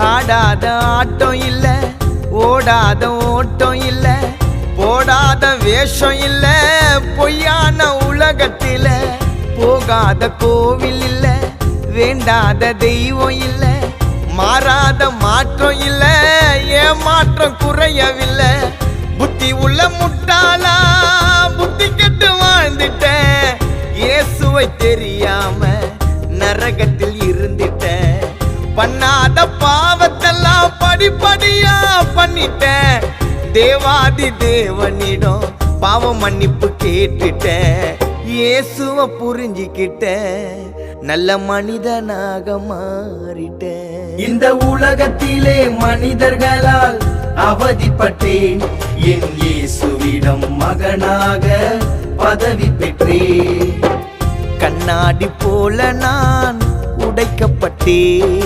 ஆடாத ஆட்டம் இல்ல, ஓடாத ஓட்டம் இல்ல, போடாத வேஷம் இல்ல, பொய்யான உலகத்தில போகாத கோவில் இல்ல, வேண்டாத தெய்வம் இல்ல, மாறாத மாற்றம் இல்ல, ஏமாற்றம் குறையவில்லை. புத்தி உள்ள முட்டாளா புத்தி கெட்டு வாழ்ந்துட்டேன், இயேசுவை தெரியாம நரகத்தில் இருந்துட்டேன். பண்ணாத பாவத்தெல்லாம் படிப்படியா பண்ணிட்டேன், தேவாதி தேவனிடம் பாவம் மன்னிப்பு கேட்டுட்டேன். இயேசுவை புரிஞ்சுக்கிட்டேன், நல்ல மனிதனாக மாறிட்டேன். இந்த உலகத்திலே மனிதர்களால் அவதிப்பட்டேன், என் இயேசுவிடம் மகனாக பதவி பெற்றேன். கண்ணாடி போல நான் உடைக்கப்பட்டேன்,